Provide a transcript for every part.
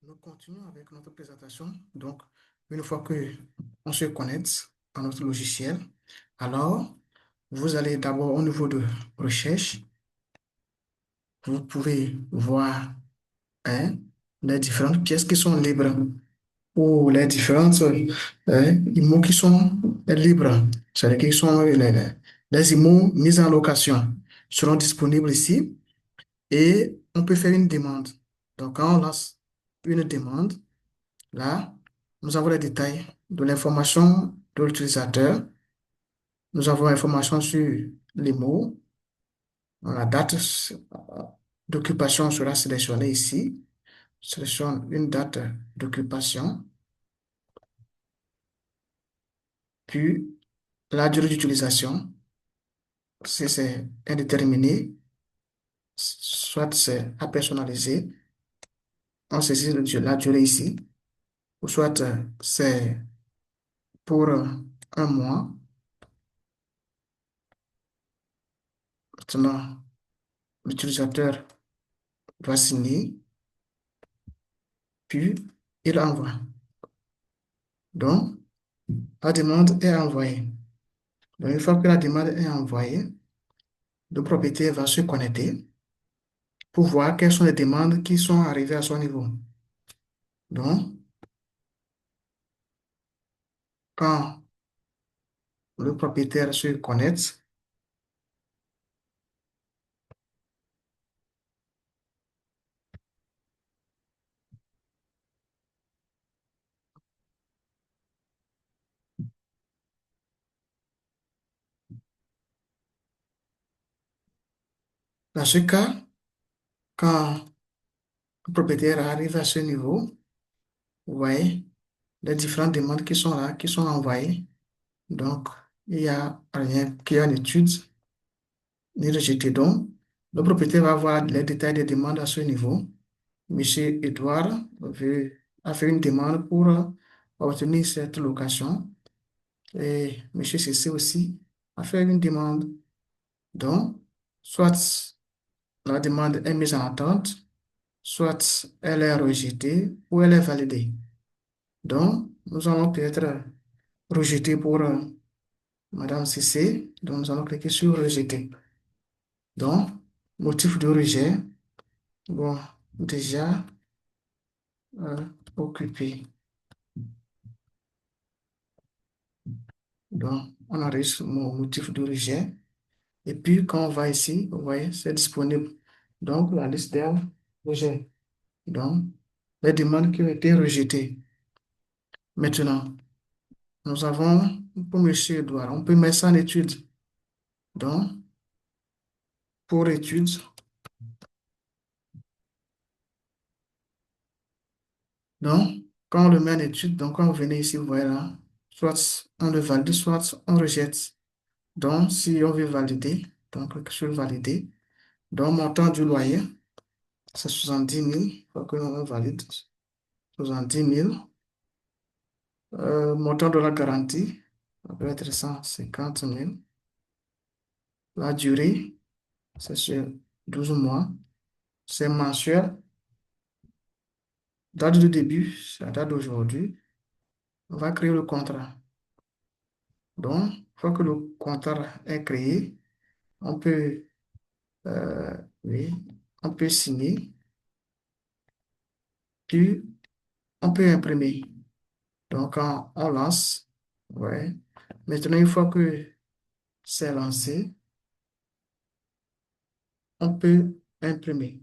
Nous continuons avec notre présentation. Donc, une fois que on se connecte à notre logiciel, alors vous allez d'abord au niveau de recherche, vous pouvez voir hein, les différentes pièces qui sont libres ou les différentes mots qui sont libres, c'est-à-dire qui sont les IMO mis en location seront disponibles ici et on peut faire une demande. Donc, quand on lance une demande, là, nous avons les détails de l'information de l'utilisateur. Nous avons l'information sur les mots. La date d'occupation sera sélectionnée ici. Sélectionne une date d'occupation. Puis, la durée d'utilisation, si c'est indéterminé, soit c'est à personnaliser, on saisit la durée ici, ou soit c'est pour un mois. Maintenant, l'utilisateur doit signer, puis il envoie. Donc, la demande est envoyée. Donc, une fois que la demande est envoyée, le propriétaire va se connecter pour voir quelles sont les demandes qui sont arrivées à son niveau. Donc, quand le propriétaire se connecte, dans ce cas, quand le propriétaire arrive à ce niveau, vous voyez les différentes demandes qui sont là, qui sont envoyées. Donc, il n'y a rien qui est en étude ni rejeté. Donc, le propriétaire va voir les détails des demandes à ce niveau. Monsieur Edouard a fait une demande pour obtenir cette location. Et Monsieur Cessé aussi a fait une demande. Donc, soit la demande est mise en attente, soit elle est rejetée ou elle est validée. Donc, nous allons peut-être rejeter pour Madame Cessé. Donc, nous allons cliquer sur rejeter. Donc, motif de rejet, bon, déjà euh, occupé. Donc, on enregistre mon motif de rejet. Et puis, quand on va ici, vous voyez, c'est disponible. Donc, la liste des rejets. Donc, les demandes qui ont été rejetées. Maintenant, nous avons, pour M. Edouard, on peut mettre ça en étude. Donc, pour étude, donc, quand on le met en étude, donc quand vous venez ici, vous voyez là, soit on le valide, soit on rejette. Donc, si on veut valider, donc clique sur valider. Donc, montant du loyer, c'est 70 000. Il faut que l'on valide. 70 000. Montant de la garantie, ça peut être 150 000. La durée, c'est sur 12 mois. C'est mensuel. Date de début, c'est la date d'aujourd'hui. On va créer le contrat. Donc, une fois que le contrat est créé, on peut, oui, on peut signer, puis on peut imprimer. Donc, quand on lance, ouais. Maintenant, une fois que c'est lancé, on peut imprimer.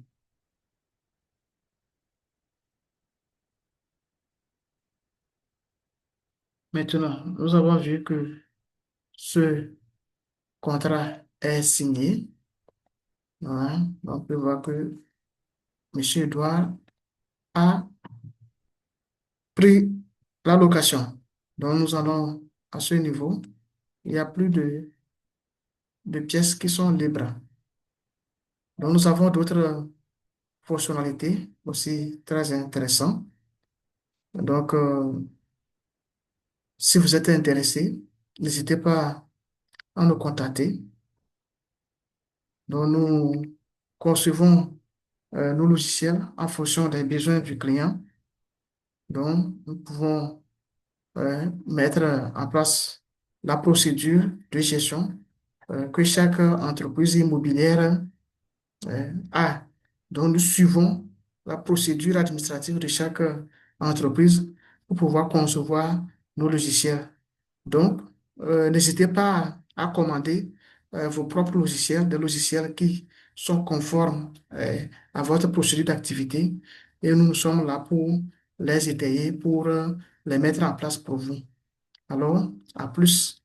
Maintenant, nous avons vu que ce contrat est signé. Voilà. Donc, on peut voir que M. Edouard a pris la location. Donc, nous allons à ce niveau. Il n'y a plus de pièces qui sont libres. Donc, nous avons d'autres fonctionnalités aussi très intéressantes. Donc, si vous êtes intéressé, n'hésitez pas à nous contacter. Donc, nous concevons nos logiciels en fonction des besoins du client. Donc, nous pouvons mettre en place la procédure de gestion que chaque entreprise immobilière a. Donc, nous suivons la procédure administrative de chaque entreprise pour pouvoir concevoir nos logiciels. Donc, n'hésitez pas à commander vos propres logiciels, des logiciels qui sont conformes à votre procédure d'activité et nous sommes là pour les étayer, pour les mettre en place pour vous. Alors, à plus.